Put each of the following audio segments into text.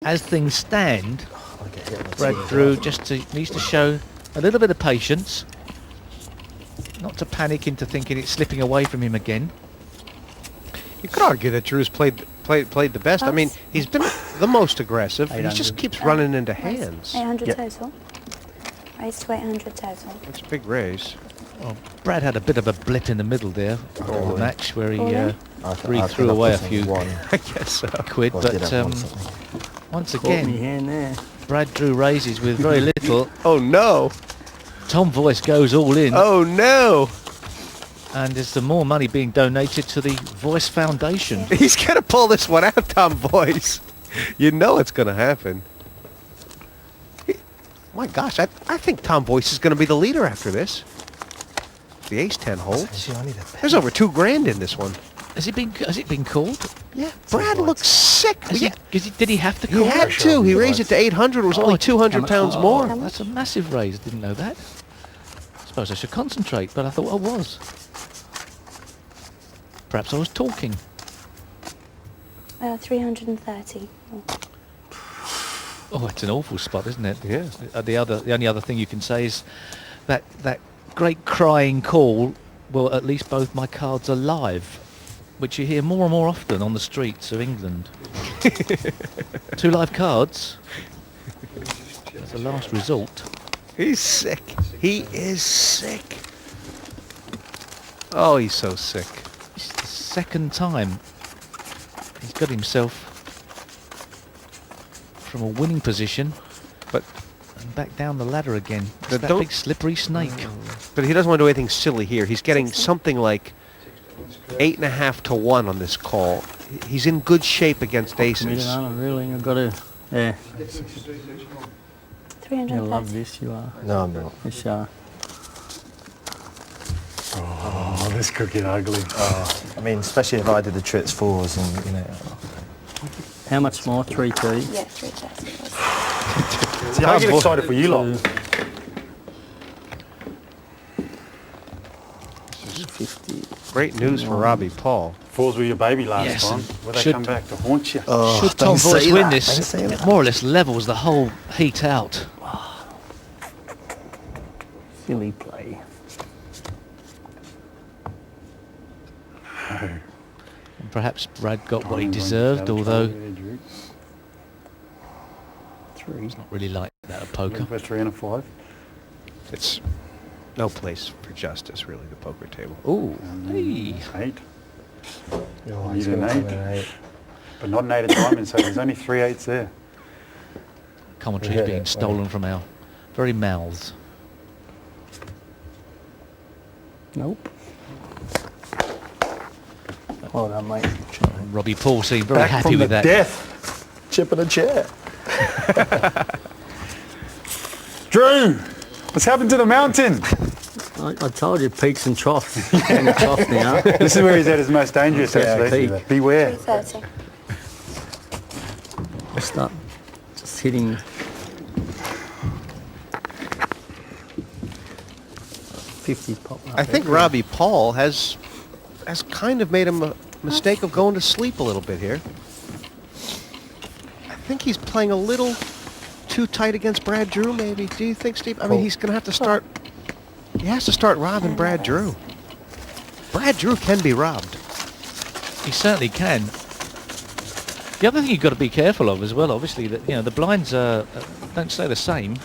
as things stand, I get hit on the Brad tee as Drew well. needs to show a little bit of patience, not to panic into thinking it's slipping away from him again. You could argue that Drew's played the best. I mean, he's been the most aggressive. He just 800. keeps running into hands. 800 Yep. total. Raise to 800 total. It's a big raise. Well, Brad had a bit of a blip in the middle there of the yeah. match where he Oh, I threw think I away a put few one. I guess so. quid, Well, I did but have one something. once Caught me again, hand there. Brad Drew raises with very little. Oh no! Tom Voice goes all in, Oh no! and there's some more money being donated to the Voice Foundation. He's gonna pull this one out, Tom Voice. You know it's gonna happen. My gosh, I think Tom Voice is gonna be the leader after this. The ace-10 holds. Actually, I need a There's over $2,000 in this one. Has it been called? Yeah, Brad looks sick. Did he have to He call? had to. He raised it to 800. It was only 200 pounds more. That's a massive raise. Didn't know that. I suppose I should concentrate, but I thought I was. Perhaps I was talking. 330. Oh, it's an awful spot, isn't it? Yeah. The only other thing you can say is that great crying call. Well, at least both my cards are live, which you hear more and more often on the streets of England. 2 live cards. As a last resort. He's sick. He is sick. Oh, he's so sick. It's the second time he's got himself from a winning position, and back down the ladder again. It's But that don't- big slippery snake. But he doesn't want to do anything silly here. He's getting something like 8.5 to 1 on this call. He's in good shape against aces. Really, I've got to. Yeah, you 330. love this. You are. No, I'm not. Yes, Oh, this could get ugly. I mean, especially if I did the tricks fours and, you know. How much more? 3T. Yeah, 330. See, I get excited for you lot. 50. Great news for Robbie Paul. Fours were your baby last Yes, time. and Will they should- come back to haunt you? Should Tom don't say Voice win that, this, don't say that. it more or less levels the whole heat out. Silly play. And perhaps Brad got what he deserved, although Three. it's not really like that at poker. For 3 and a 5. It's no place for justice, really, the poker table. Ooh, hey. 8. Oh, Need he's an gonna come 8. in at 8. But not an 8 of diamonds, so there's only 3 8s there. Commentary's Yeah, being yeah, stolen right. from our very mouths. Nope. Well done, mate. Robbie Paul seemed very Back happy from the with that. death. Chip in a chair. Drew, what's happened to the mountain? I told you, peaks and troughs. And trough now. This is where he's at his most dangerous, Yeah, actually. peak. Beware. 330. I'll start just hitting. 50 pop up. I think Robbie Paul has kind of made a mistake of going to sleep a little bit here. I think he's playing a little too tight against Brad Drew, maybe. Do you think, Steve? I mean, he's going to have to start... He has to start robbing Brad Drew. Brad Drew can be robbed. He certainly can. The other thing you've got to be careful of as well, obviously, that the blinds don't stay the same.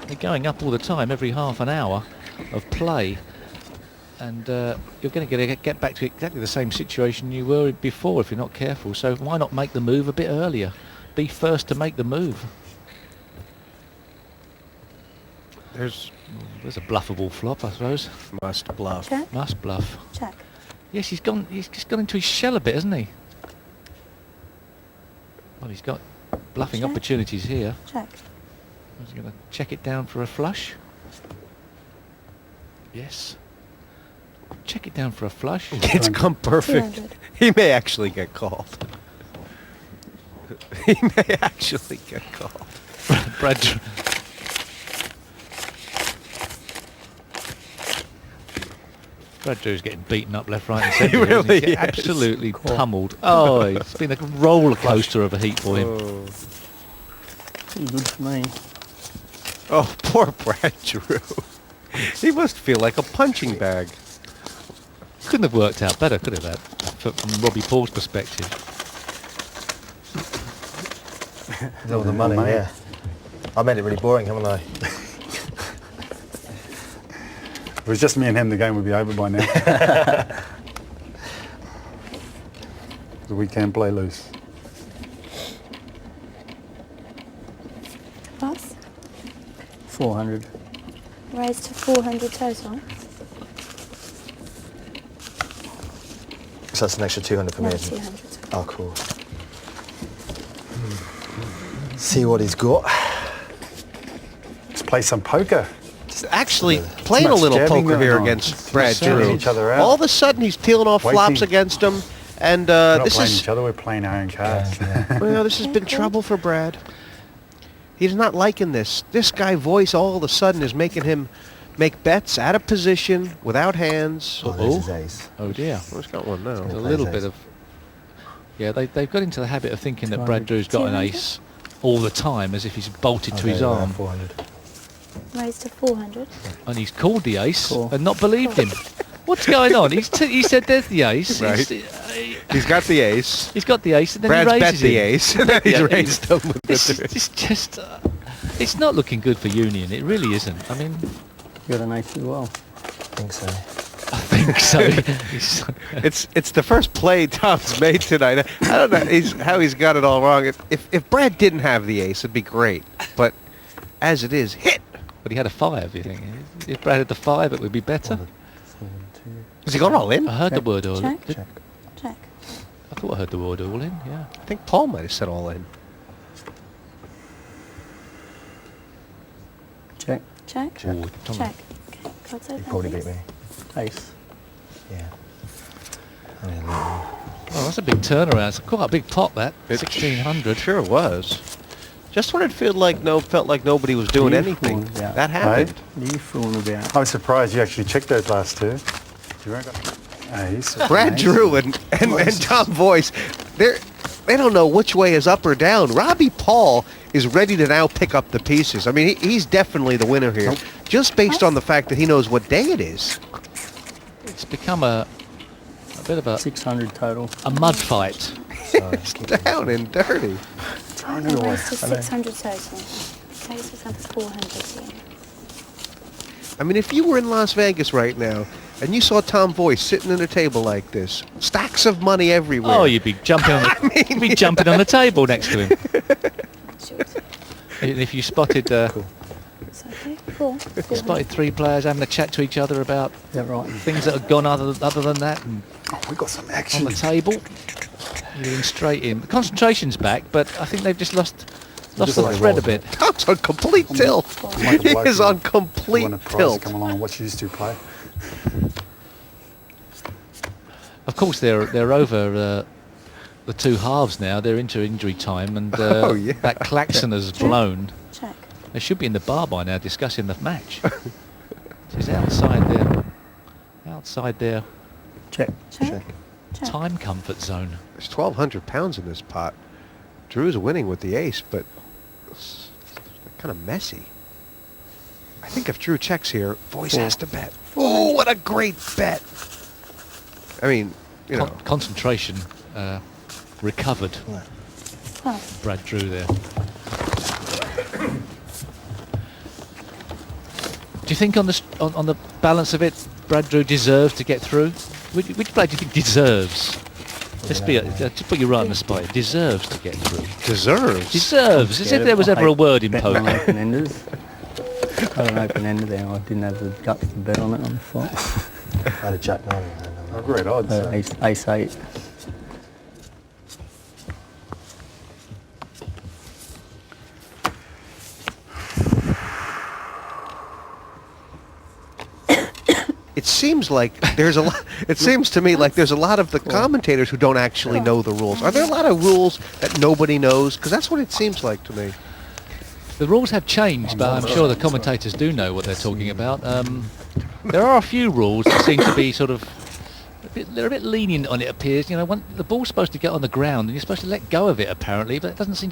They're going up all the time, every half an hour of play, and you're going to get back to exactly the same situation you were in before if you're not careful. So why not make the move a bit earlier? Be first to make the move. There's There's a bluffable flop, I suppose. must bluff. Check. Must bluff. Check. Yes, he's just gone into his shell a bit, hasn't he? Well, he's got bluffing Check. opportunities here. Check. Is he going to check it down for a flush? Yes. Check it down for a flush. It's come perfect. 200. He may actually get called. He may actually get called. Brad. Brad Drew's getting beaten up left, right, and He centre. isn't really He's getting is. absolutely pummeled. Oh, it's been a roller coaster of a heat for him. Oh. Pretty good for me. Oh, poor Brad Drew. He must feel like a punching bag. Couldn't have worked out better, could it, that? From Robbie Paul's perspective. With all the money, money. yeah. I made it really boring, haven't I? If it was just me and him, the game would be over by now. We can play loose. Pass. 400. Raise to 400 total. So that's an extra 200 for No, me, isn't it? 200. Oh, cool. See what he's got. Let's play some poker. Actually, playing a much little jabbing poker going here on. against Too Brad much selling Drew. each other out. All of a sudden, he's peeling off flops Waiting. against him, and We're not this playing is each other, we're playing our own cards. well, this has been trouble for Brad. He's not liking this. This guy voice all of a sudden is making him make bets out of position, without hands. Oh, there's his ace. Oh dear. Oh, he's got one now. There's a plays little ace. bit of... Yeah, they've got into the habit of thinking that Brad Drew's got an 200? ace all the time, as if he's bolted Oh, to his there you go, arm. 400. Raise to 400. And he's called the ace Cool. and not believed him. What's going on? He said there's the ace. Right. He's got the ace. He's got the ace and then Brad's he bet raises the him. ace, and then he's Yeah, raised him with It's, the it's just... it's not looking good for Union. It really isn't. I mean, You got an ace as well. I think so. I think so. It's- It's the first play Tom's made tonight. I don't know how he's got it all wrong. If Brad didn't have the ace, it'd be great. But as it is, hit. but he had a 5, you think? If Brad had the 5, it would be better. 7, 2. Has he gone all in? I heard the word all in. Check. Check. Check. I thought I heard the word all in, yeah. I think Paul might have said all in. Check. Check. Check. Ooh, Tom- Check. Okay. Cards He open, probably beat please. me. Ace. Yeah. I mean, little- Oh, that's a big turnaround. It's quite a big pot, that. It 1,600. Sure was. Just when it felt like nobody was doing You anything, fool, yeah. that happened. What are you fooling about? I was surprised you actually checked those last two. You reckon? Ace. Brad Ace. Drew and Tom Voice, they don't know which way is up or down. Robbie Paul is ready to now pick up the pieces. I mean, he's definitely the winner here, just based on the fact that he knows what day it is. It's become a bit of 600 total. a mud fight. so It's keep it. down and dirty. Throwing it away. Raise to 600 total. Raise to 400 here. I mean, if you were in Las Vegas right now and you saw Tom Voice sitting at a table like this, stacks of money everywhere. Oh, you'd be jumping on the, you'd be jumping on the table next to him. Shoot. And if you spotted It's okay. 4. spotted 3 players having a chat to each other about Is that right? things that have gone other than that and Oh, we got some on action. the table, you're in straight in. The concentration's back, but I think they've just lost Just the like thread a rolls, bit. Tom's on complete tilt. Like He a bloke is who- on who complete won a prize to tilt. come along and watch you two play. Of course, they're over the 2 halves now. They're into injury time, and Oh, yeah. that klaxon has blown. Check. They should be in the bar by now discussing the match. She's outside their Check. Check. Check. Check. time comfort zone. There's 1,200 pounds in this pot. Drew's winning with the ace, but it's kind of messy. I think if Drew checks here, Voice has to bet. Oh, what a great bet! I mean, you know, Concentration recovered. Yeah. 12. Brad Drew there. Do you think on the balance of it, Brad Drew deserves to get through? Which player do you think deserves? Just put you right on the spot. Deserves to get through. deserves. Deserves. As if there was ever a word in Betting on poker. open-enders. Got an open-ender there. I didn't have the guts to bet on it on the flop. I had a jack 9 in hand. Oh, great odds. Ace 8. It seems like there's a lot. It seems to me like there's a lot of the commentators who don't actually know the rules. Are there a lot of rules that nobody knows? Because that's what it seems like to me. The rules have changed, but I'm sure the commentators do know what they're talking about. There are a few rules that seem to be sort of they're a bit lenient on it. Appears, you know, the ball's supposed to get on the ground and you're supposed to let go of it apparently, but it doesn't seem